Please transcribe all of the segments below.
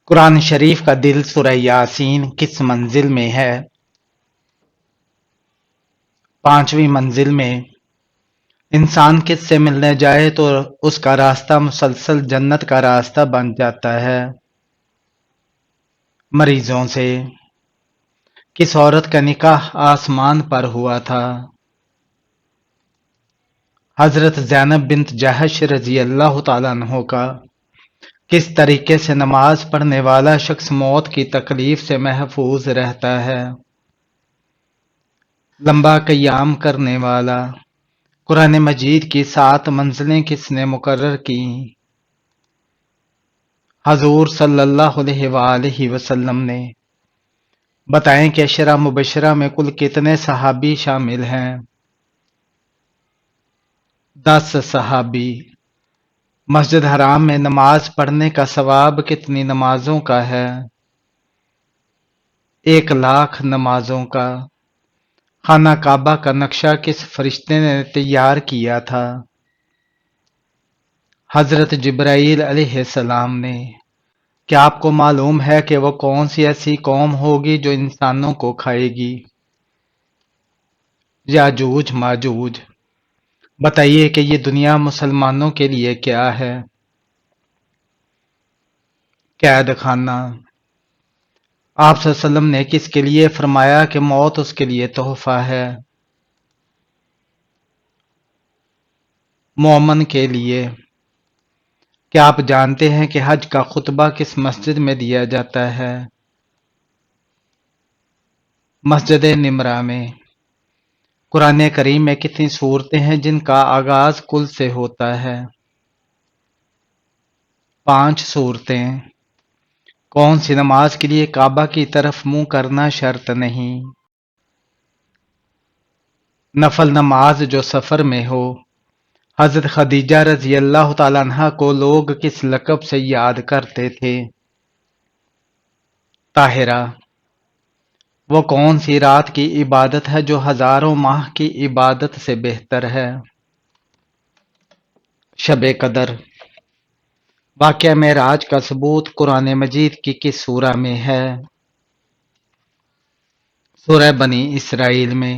قرآن شریف کا دل سورہ یاسین کس منزل میں ہے؟ 5ویں منزل میں۔ انسان کس سے ملنے جائے تو اس کا راستہ مسلسل جنت کا راستہ بن جاتا ہے۔ مریضوں سے۔ کس عورت کا نکاح آسمان پر ہوا تھا؟ حضرت زینب بنت جحش رضی اللہ تعالیٰ عنہ کا۔ کس طریقے سے نماز پڑھنے والا شخص موت کی تکلیف سے محفوظ رہتا ہے؟ لمبا قیام کرنے والا۔ قرآن مجید کی 7 منزلیں کس نے مقرر کی؟ حضور صلی اللہ علیہ وآلہ وسلم نے۔ بتائیں کہ عشرہ مبشرہ میں کل کتنے صحابی شامل ہیں؟ 10 صحابی۔ مسجد حرام میں نماز پڑھنے کا ثواب کتنی نمازوں کا ہے؟ 1,00,000 نمازوں کا۔ خانہ کعبہ کا نقشہ کس فرشتے نے تیار کیا تھا؟ حضرت جبرائیل علیہ السلام نے۔ کیا آپ کو معلوم ہے کہ وہ کون سی ایسی قوم ہوگی جو انسانوں کو کھائے گی؟ یاجوج ماجوج۔ بتائیے کہ یہ دنیا مسلمانوں کے لیے کیا ہے؟ قید خانہ۔ آپ صلی اللہ علیہ وسلم نے کس کے لیے فرمایا کہ موت اس کے لیے تحفہ ہے؟ مومن کے لیے۔ کیا آپ جانتے ہیں کہ حج کا خطبہ کس مسجد میں دیا جاتا ہے؟ مسجد نمرہ میں۔ قرآن کریم میں کتنی صورتیں ہیں جن کا آغاز کل سے ہوتا ہے؟ 5 صورتیں۔ کون سی نماز کے لیے کعبہ کی طرف منہ کرنا شرط نہیں؟ نفل نماز جو سفر میں ہو۔ حضرت خدیجہ رضی اللہ تعالیٰ عنہ کو لوگ کس لقب سے یاد کرتے تھے؟ طاہرہ۔ وہ کون سی رات کی عبادت ہے جو ہزاروں ماہ کی عبادت سے بہتر ہے؟ شب قدر۔ واقعہ معراج کا ثبوت قرآن مجید کی کس سورہ میں ہے؟ سورہ بنی اسرائیل میں۔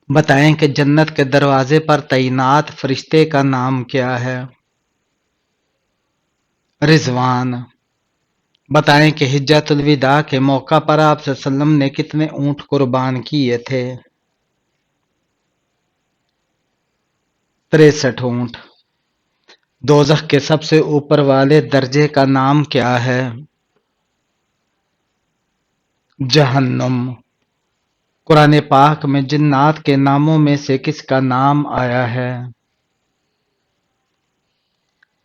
بتائیں کہ جنت کے دروازے پر تعینات فرشتے کا نام کیا ہے؟ رضوان۔ بتائیں کہ حجۃ الوداع کے موقع پر آپ صلی اللہ علیہ وسلم نے کتنے اونٹ قربان کیے تھے؟ 63 اونٹ۔ دوزخ کے سب سے اوپر والے درجے کا نام کیا ہے؟ جہنم۔ قرآن پاک میں جنات کے ناموں میں سے کس کا نام آیا ہے؟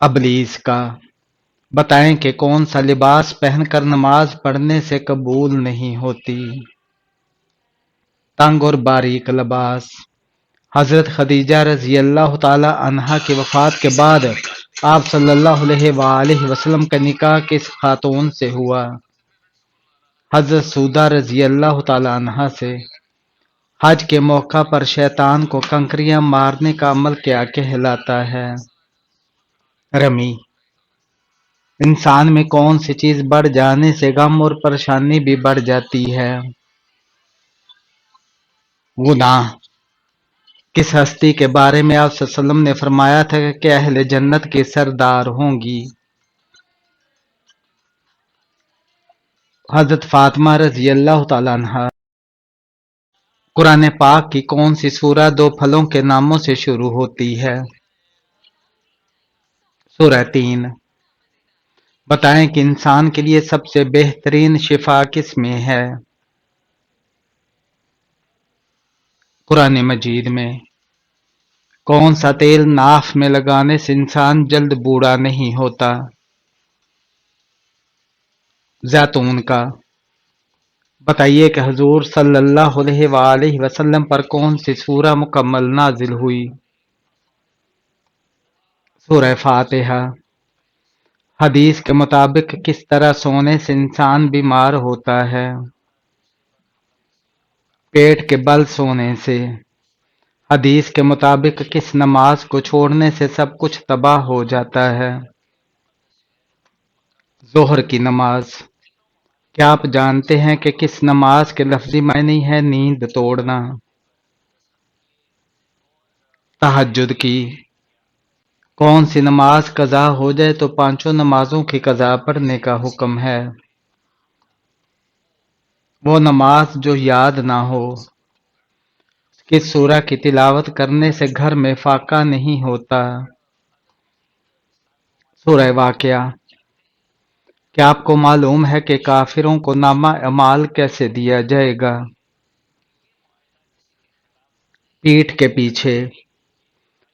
ابلیس کا۔ بتائیں کہ کون سا لباس پہن کر نماز پڑھنے سے قبول نہیں ہوتی؟ تنگ اور باریک لباس۔ حضرت خدیجہ رضی اللہ تعالی عنہا کی وفات کے بعد آپ صلی اللہ علیہ وآلہ وسلم کا نکاح کس خاتون سے ہوا؟ حضرت سودہ رضی اللہ تعالی عنہا سے۔ حج کے موقع پر شیطان کو کنکریاں مارنے کا عمل کیا کہلاتا ہے؟ رمی۔ انسان میں کون سی چیز بڑھ جانے سے غم اور پریشانی بھی بڑھ جاتی ہے؟ گناہ۔ کس ہستی کے بارے میں آپ صلی اللہ علیہ وسلم نے فرمایا تھا کہ اہل جنت کی سردار ہوں گی؟ حضرت فاطمہ رضی اللہ تعالیٰ عنہا۔ قرآن پاک کی کون سی سورہ 2 پھلوں کے ناموں سے شروع ہوتی ہے؟ سورہ 3۔ بتائیں کہ انسان کے لیے سب سے بہترین شفا کس میں ہے؟ قرآن مجید میں۔ کون سا تیل ناف میں لگانے سے انسان جلد بوڑھا نہیں ہوتا؟ زیتون کا۔ بتائیے کہ حضور صلی اللہ علیہ وآلہ وسلم پر کون سی سورہ مکمل نازل ہوئی؟ سورہ فاتحہ۔ حدیث کے مطابق کس طرح سونے سے انسان بیمار ہوتا ہے؟ پیٹ کے بل سونے سے۔ حدیث کے مطابق کس نماز کو چھوڑنے سے سب کچھ تباہ ہو جاتا ہے؟ ظہر کی نماز، کیا آپ جانتے ہیں کہ کس نماز کے لفظی معنی ہے نیند توڑنا؟ تہجد کی، کون سی نماز قضا ہو جائے تو پانچوں نمازوں کی قضا پڑھنے کا حکم ہے؟ وہ نماز جو یاد نہ ہو۔ کس سورہ کی تلاوت کرنے سے گھر میں فاقہ نہیں ہوتا؟ سورہ واقعہ۔ کیا آپ کو معلوم ہے کہ کافروں کو نامہ اعمال کیسے دیا جائے گا؟ پیٹھ کے پیچھے۔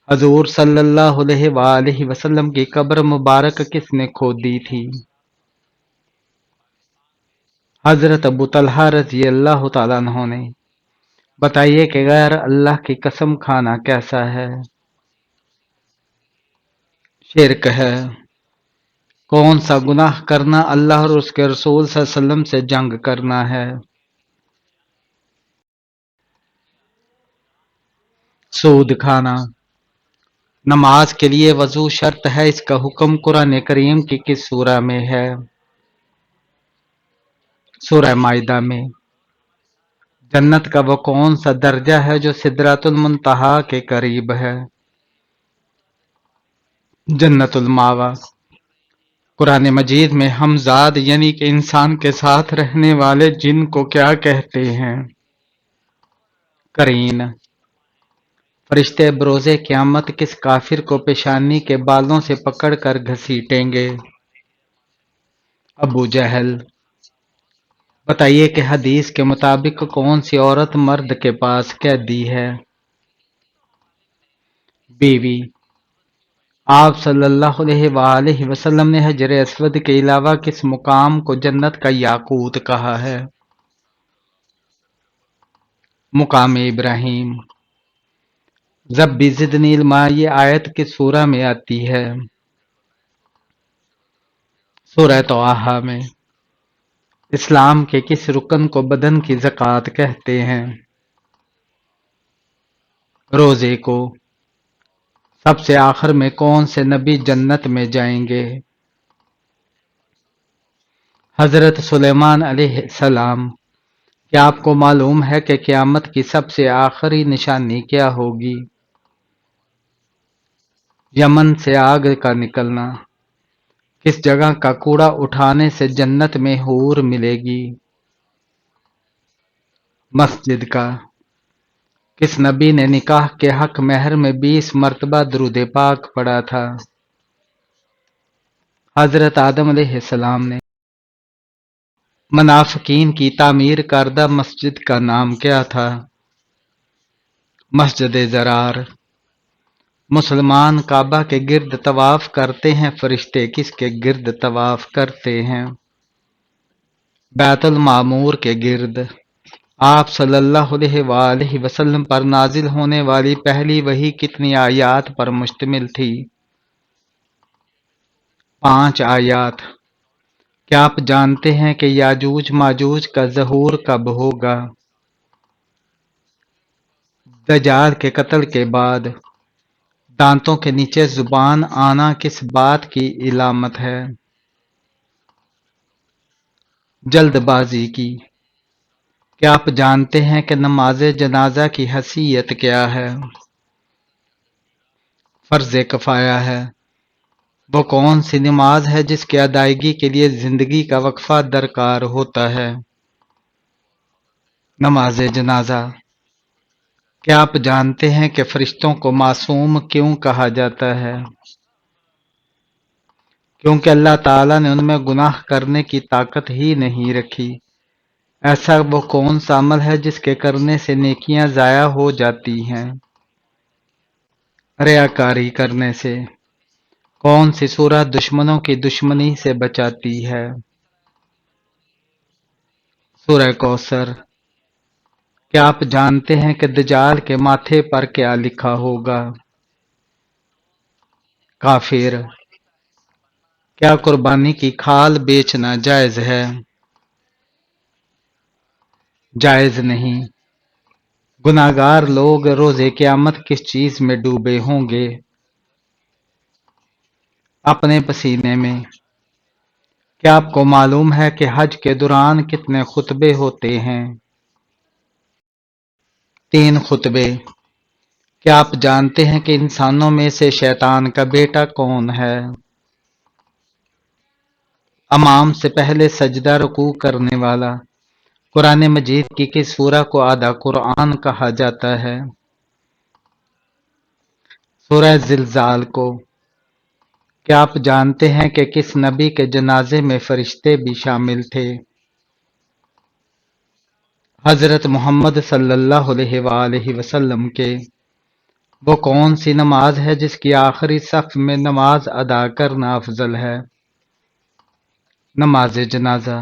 حضور صلی اللہ علیہ وآلہ وسلم کی قبر مبارک کس نے کھودی تھی؟ حضرت ابو طلحہ رضی اللہ تعالیٰ عنہ نے۔ بتائیے کہ غیر اللہ کی قسم کھانا کیسا ہے؟ شرک ہے۔ کون سا گناہ کرنا اللہ اور اس کے رسول صلی اللہ علیہ وسلم سے جنگ کرنا ہے؟ سود کھانا۔ نماز کے لیے وضو شرط ہے، اس کا حکم قرآن کریم کی کس سورہ میں ہے؟ سورہ مائدہ میں۔ جنت کا وہ کون سا درجہ ہے جو سدرۃ المنتہا کے قریب ہے؟ جنت الماوا۔ قرآن مجید میں ہمزاد یعنی کہ انسان کے ساتھ رہنے والے جن کو کیا کہتے ہیں؟ قرین۔ فرشتے بروز قیامت کس کافر کو پیشانی کے بالوں سے پکڑ کر گھسیٹیں گے؟ ابو جہل۔ بتائیے کہ حدیث کے مطابق کون سی عورت مرد کے پاس قیدی ہے؟ بیوی۔ آپ صلی اللہ علیہ وآلہ وسلم نے حجر اسود کے علاوہ کس مقام کو جنت کا یاقوت کہا ہے؟ مقام ابراہیم۔ ربی زدنی علما، یہ آیت کس سورہ میں آتی ہے؟ سورہ طٰہٰ میں۔ اسلام کے کس رکن کو بدن کی زکوٰۃ کہتے ہیں؟ روزے کو۔ سب سے آخر میں کون سے نبی جنت میں جائیں گے؟ حضرت سلیمان علیہ السلام۔ کیا آپ کو معلوم ہے کہ قیامت کی سب سے آخری نشانی کیا ہوگی؟ یمن سے آگ کا نکلنا۔ کس جگہ کا کوڑا اٹھانے سے جنت میں حور ملے گی؟ مسجد کا۔ کس نبی نے نکاح کے حق مہر میں 20 مرتبہ درود پاک پڑھا تھا؟ حضرت آدم علیہ السلام نے۔ منافقین کی تعمیر کردہ مسجد کا نام کیا تھا؟ مسجد ضرار۔ مسلمان کعبہ کے گرد طواف کرتے ہیں، فرشتے کس کے گرد طواف کرتے ہیں؟ بیت المعمور کے گرد۔ آپ صلی اللہ علیہ وآلہ وسلم پر نازل ہونے والی پہلی وحی کتنی آیات پر مشتمل تھی؟ 5 آیات۔ کیا آپ جانتے ہیں کہ یاجوج ماجوج کا ظہور کب ہوگا؟ دجال کے قتل کے بعد۔ دانتوں کے نیچے زبان آنا کس بات کی علامت ہے؟ جلد بازی کی۔ کیا آپ جانتے ہیں کہ نماز جنازہ کی حیثیت کیا ہے؟ فرض کفایہ ہے۔ وہ کون سی نماز ہے جس کی ادائیگی کے لیے زندگی کا وقفہ درکار ہوتا ہے؟ نماز جنازہ۔ کیا آپ جانتے ہیں کہ فرشتوں کو معصوم کیوں کہا جاتا ہے؟ کیونکہ اللہ تعالیٰ نے ان میں گناہ کرنے کی طاقت ہی نہیں رکھی۔ ایسا وہ کون سا عمل ہے جس کے کرنے سے نیکیاں ضائع ہو جاتی ہیں؟ ریاکاری کرنے سے۔ کون سی سورہ دشمنوں کی دشمنی سے بچاتی ہے؟ سورہ کوثر۔ کیا آپ جانتے ہیں کہ دجال کے ماتھے پر کیا لکھا ہوگا؟ کافر۔ کیا قربانی کی کھال بیچنا جائز ہے؟ جائز نہیں۔ گناہگار لوگ روز قیامت کس چیز میں ڈوبے ہوں گے؟ اپنے پسینے میں۔ کیا آپ کو معلوم ہے کہ حج کے دوران کتنے خطبے ہوتے ہیں؟ 3 خطبے۔ کیا آپ جانتے ہیں کہ انسانوں میں سے شیطان کا بیٹا کون ہے؟ امام سے پہلے سجدہ رکوع کرنے والا۔ قرآن مجید کی کس سورہ کو آدھا قرآن کہا جاتا ہے؟ سورہ زلزال کو۔ کیا آپ جانتے ہیں کہ کس نبی کے جنازے میں فرشتے بھی شامل تھے؟ حضرت محمد صلی اللہ علیہ وآلہ وسلم کے۔ وہ کون سی نماز ہے جس کی آخری صف میں نماز ادا کرنا افضل ہے؟ نماز جنازہ۔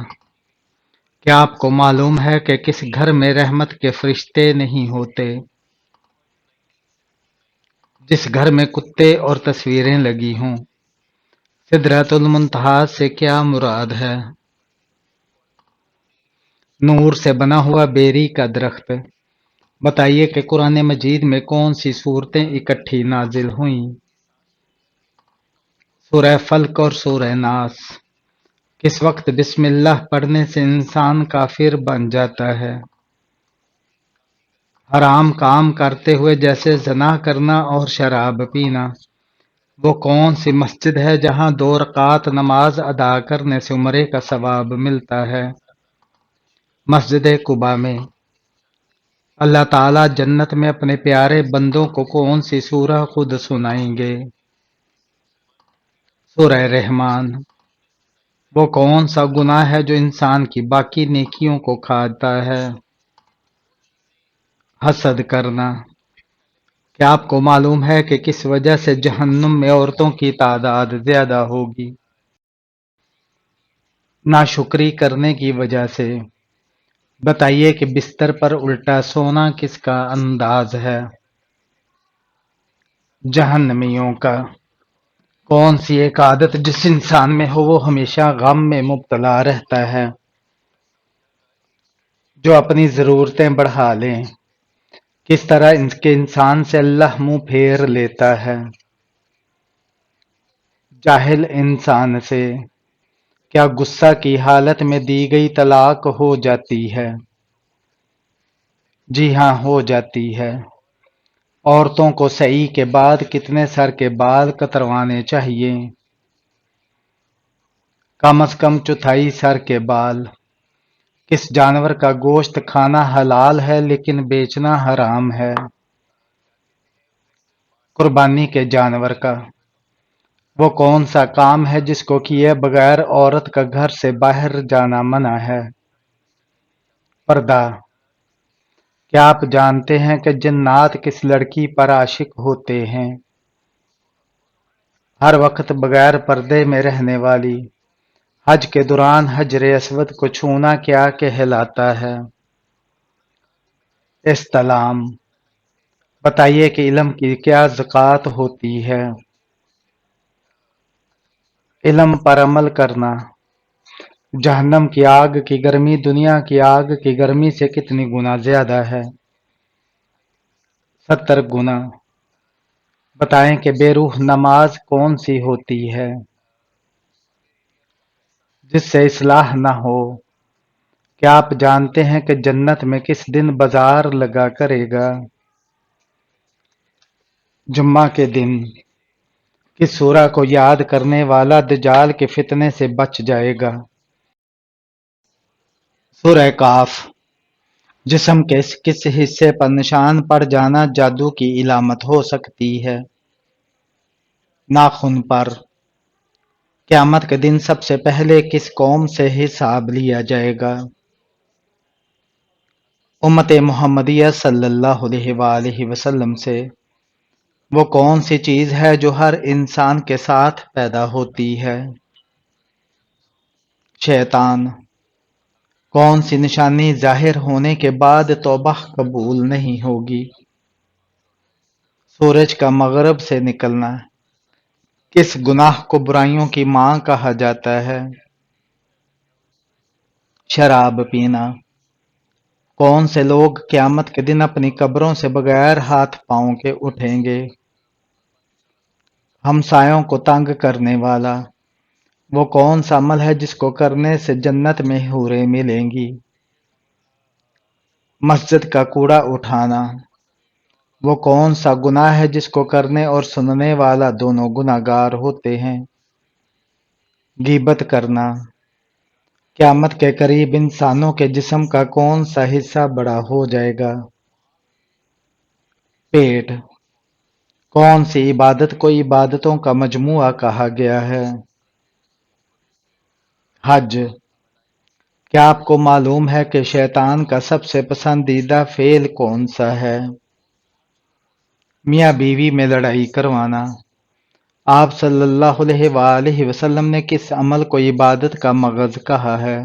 کیا آپ کو معلوم ہے کہ کس گھر میں رحمت کے فرشتے نہیں ہوتے؟ جس گھر میں کتے اور تصویریں لگی ہوں۔ سدرۃ المنتہا سے کیا مراد ہے؟ نور سے بنا ہوا بیری کا درخت۔ بتائیے کہ قرآن مجید میں کون سی صورتیں اکٹھی نازل ہوئیں؟ سورہ فلق اور سورہ ناس۔ کس وقت بسم اللہ پڑھنے سے انسان کافر بن جاتا ہے؟ حرام کام کرتے ہوئے جیسے زنا کرنا اور شراب پینا۔ وہ کون سی مسجد ہے جہاں 2 رکعت نماز ادا کرنے سے عمرے کا ثواب ملتا ہے؟ مسجد قباء میں۔ اللہ تعالیٰ جنت میں اپنے پیارے بندوں کو کون سی سورہ خود سنائیں گے؟ سورہ رحمان۔ وہ کون سا گناہ ہے جو انسان کی باقی نیکیوں کو کھاتا ہے؟ حسد کرنا۔ کیا آپ کو معلوم ہے کہ کس وجہ سے جہنم میں عورتوں کی تعداد زیادہ ہوگی؟ ناشکری کرنے کی وجہ سے۔ بتائیے کہ بستر پر الٹا سونا کس کا انداز ہے؟ جہنمیوں کا۔ کون سی ایک عادت جس انسان میں ہو وہ ہمیشہ غم میں مبتلا رہتا ہے؟ جو اپنی ضرورتیں بڑھا لیں۔ کس طرح کے انسان سے اللہ منہ پھیر لیتا ہے؟ جاہل انسان سے۔ کیا غصہ کی حالت میں دی گئی طلاق ہو جاتی ہے؟ جی ہاں، ہو جاتی ہے۔ عورتوں کو سعی کے بعد کتنے سر کے بال کتروانے چاہیے؟ کم از کم چوتھائی سر کے بال۔ کس جانور کا گوشت کھانا حلال ہے لیکن بیچنا حرام ہے؟ قربانی کے جانور کا۔ وہ کون سا کام ہے جس کو کیے بغیر عورت کا گھر سے باہر جانا منع ہے؟ پردہ۔ کیا آپ جانتے ہیں کہ جنات کس لڑکی پر عاشق ہوتے ہیں؟ ہر وقت بغیر پردے میں رہنے والی۔ حج کے دوران حجر اسود کو چھونا کیا کہلاتا ہے؟ استلام۔ بتائیے کہ علم کی کیا زکوٰۃ ہوتی ہے؟ علم پر عمل کرنا۔ جہنم کی آگ کی گرمی دنیا کی آگ کی گرمی سے کتنی گنا زیادہ ہے؟ 70 گنا۔ بتائیں کہ بے روح نماز کون سی ہوتی ہے؟ جس سے اصلاح نہ ہو۔ کیا آپ جانتے ہیں کہ جنت میں کس دن بازار لگا کرے گا؟ جمعہ کے دن۔ کس سورہ کو یاد کرنے والا دجال کے فتنے سے بچ جائے گا؟ سورہ کاف۔ جسم کے کس حصے پر نشان پڑ جانا جادو کی علامت ہو سکتی ہے؟ ناخن پر۔ قیامت کے دن سب سے پہلے کس قوم سے حساب لیا جائے گا؟ امت محمدیہ صلی اللہ علیہ وآلہ وسلم سے۔ وہ کون سی چیز ہے جو ہر انسان کے ساتھ پیدا ہوتی ہے؟ شیطان۔ کون سی نشانی ظاہر ہونے کے بعد توبہ قبول نہیں ہوگی؟ سورج کا مغرب سے نکلنا۔ کس گناہ کو برائیوں کی ماں کہا جاتا ہے؟ شراب پینا۔ کون سے لوگ قیامت کے دن اپنی قبروں سے بغیر ہاتھ پاؤں کے اٹھیں گے؟ ہمسایوں کو تنگ کرنے والا۔ وہ کون سا عمل ہے جس کو کرنے سے جنت میں حوریں ملیں گی؟ مسجد کا کوڑا اٹھانا۔ وہ کون سا گناہ ہے جس کو کرنے اور سننے والا دونوں گناہگار ہوتے ہیں؟ غیبت کرنا۔ قیامت کے قریب انسانوں کے جسم کا کون سا حصہ بڑا ہو جائے گا؟ پیٹ۔ کون سی عبادت کو عبادتوں کا مجموعہ کہا گیا ہے؟ حج۔ کیا آپ کو معلوم ہے کہ شیطان کا سب سے پسندیدہ فعل کون سا ہے؟ میاں بیوی میں لڑائی کروانا۔ آپ صلی اللہ علیہ وآلہ وسلم نے کس عمل کو عبادت کا مغز کہا ہے؟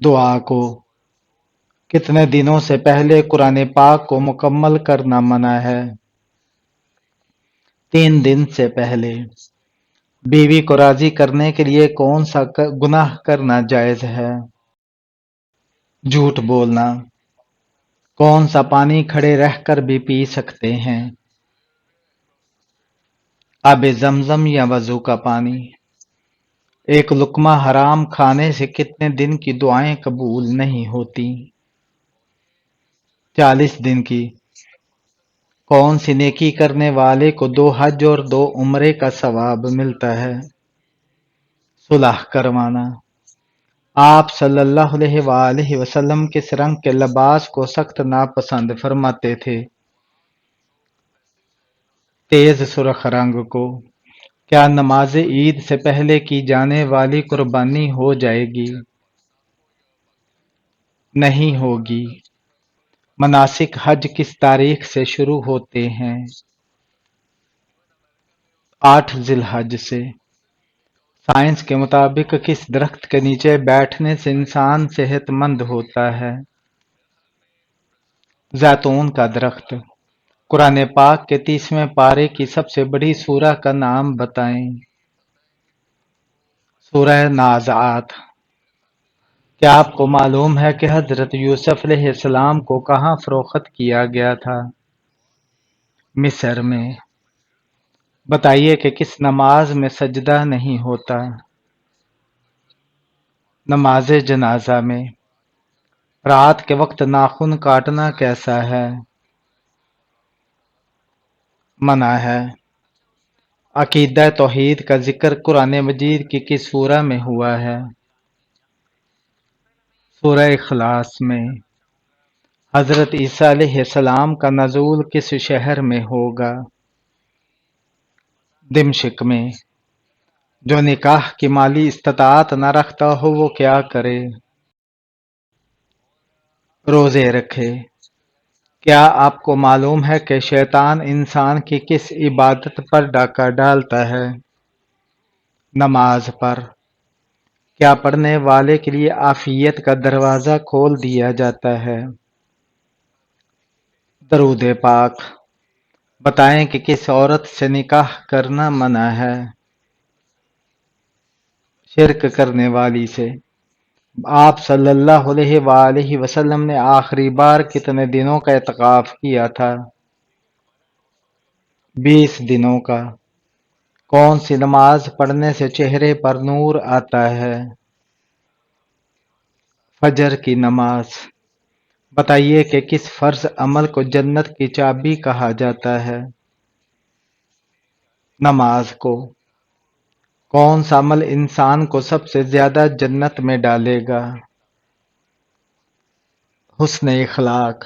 دعا کو۔ کتنے دنوں سے پہلے قرآن پاک کو مکمل کرنا منع ہے؟ 3 دن سے پہلے۔ بیوی کو راضی کرنے کے لیے کون سا گناہ کرنا جائز ہے؟ جھوٹ بولنا۔ کون سا پانی کھڑے رہ کر بھی پی سکتے ہیں؟ آب زمزم یا وضو کا پانی؟ ایک لقمہ حرام کھانے سے کتنے دن کی دعائیں قبول نہیں ہوتی؟ 40 دن کی۔ کون سی نیکی کرنے والے کو 2 حج اور 2 عمرے کا ثواب ملتا ہے؟ صلح کروانا۔ آپ صلی اللہ علیہ وآلہ وسلم کس رنگ کے لباس کو سخت ناپسند فرماتے تھے؟ تیز سرخ رنگ کو۔ کیا نماز عید سے پہلے کی جانے والی قربانی ہو جائے گی؟ نہیں ہوگی۔ مناسک حج کس تاریخ سے شروع ہوتے ہیں؟ 8 ذی الحج سے۔ سائنس کے مطابق کس درخت کے نیچے بیٹھنے سے انسان صحت مند ہوتا ہے؟ زیتون کا درخت۔ قرآن پاک کے 30ویں پارے کی سب سے بڑی سورہ کا نام بتائیں۔ سورہ نازعات۔ کیا آپ کو معلوم ہے کہ حضرت یوسف علیہ السلام کو کہاں فروخت کیا گیا تھا؟ مصر میں۔ بتائیے کہ کس نماز میں سجدہ نہیں ہوتا؟ نماز جنازہ میں۔ رات کے وقت ناخن کاٹنا کیسا ہے؟ منع ہے۔ عقیدہ توحید کا ذکر قرآن مجید کی کس سورہ میں ہوا ہے؟ سورہ اخلاص میں۔ حضرت عیسیٰ علیہ السلام کا نزول کس شہر میں ہوگا؟ دمشق میں۔ جو نکاح کی مالی استطاعت نہ رکھتا ہو وہ کیا کرے؟ روزے رکھے۔ کیا آپ کو معلوم ہے کہ شیطان انسان کی کس عبادت پر ڈاکہ ڈالتا ہے؟ نماز پر۔ کیا پڑھنے والے کے لیے عافیت کا دروازہ کھول دیا جاتا ہے؟ درود پاک۔ بتائیں کہ کس عورت سے نکاح کرنا منع ہے؟ شرک کرنے والی سے۔ آپ صلی اللہ علیہ وآلہ وسلم نے آخری بار کتنے دنوں کا اعتکاف کیا تھا؟ 20 دنوں کا۔ کون سی نماز پڑھنے سے چہرے پر نور آتا ہے؟ فجر کی نماز۔ بتائیے کہ کس فرض عمل کو جنت کی چابی کہا جاتا ہے؟ نماز کو۔ کون سا عمل انسان کو سب سے زیادہ جنت میں ڈالے گا؟ حسن اخلاق۔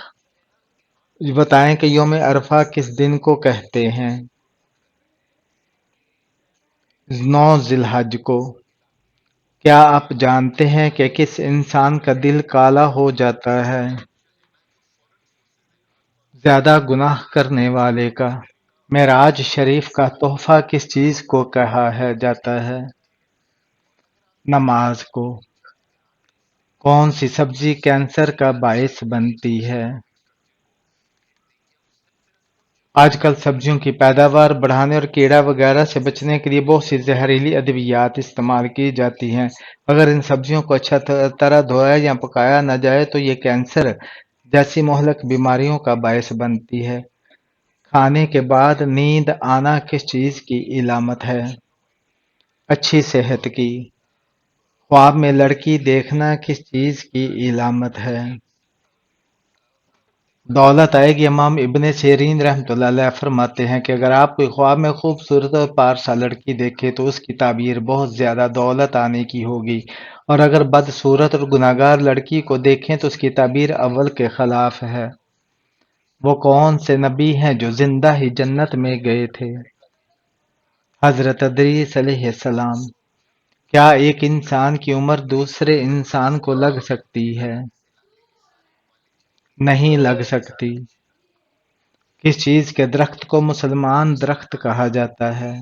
بتائیں کہ یوم عرفہ کس دن کو کہتے ہیں؟ 9 ذی الحج کو۔ کیا آپ جانتے ہیں کہ کس انسان کا دل کالا ہو جاتا ہے؟ زیادہ گناہ کرنے والے کا۔ معراج شریف کا تحفہ کس چیز کو کہا جاتا ہے؟ نماز کو۔ کون سی سبزی کینسر کا باعث بنتی ہے؟ آج کل سبزیوں کی پیداوار بڑھانے اور کیڑا وغیرہ سے بچنے کے لیے بہت سی زہریلی ادویات استعمال کی جاتی ہیں۔ اگر ان سبزیوں کو اچھا طرح دھویا یا پکایا نہ جائے تو یہ کینسر جیسی مہلک بیماریوں کا باعث بنتی ہے۔ کھانے کے بعد نیند آنا کس چیز کی علامت ہے؟ اچھی صحت کی۔ خواب میں لڑکی دیکھنا کس چیز کی علامت ہے؟ دولت آئے گی۔ امام ابن سیرین رحمۃ اللہ علیہ فرماتے ہیں کہ اگر آپ کوئی خواب میں خوبصورت اور پارسا لڑکی دیکھے تو اس کی تعبیر بہت زیادہ دولت آنے کی ہوگی، اور اگر بدصورت اور گناہگار لڑکی کو دیکھیں تو اس کی تعبیر اول کے خلاف ہے۔ وہ کون سے نبی ہیں جو زندہ ہی جنت میں گئے تھے؟ حضرت ادریس علیہ السلام۔ کیا ایک انسان کی عمر دوسرے انسان کو لگ سکتی ہے؟ نہیں لگ سکتی۔ کس چیز کے درخت کو مسلمان درخت کہا جاتا ہے؟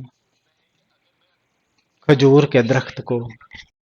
کھجور کے درخت کو۔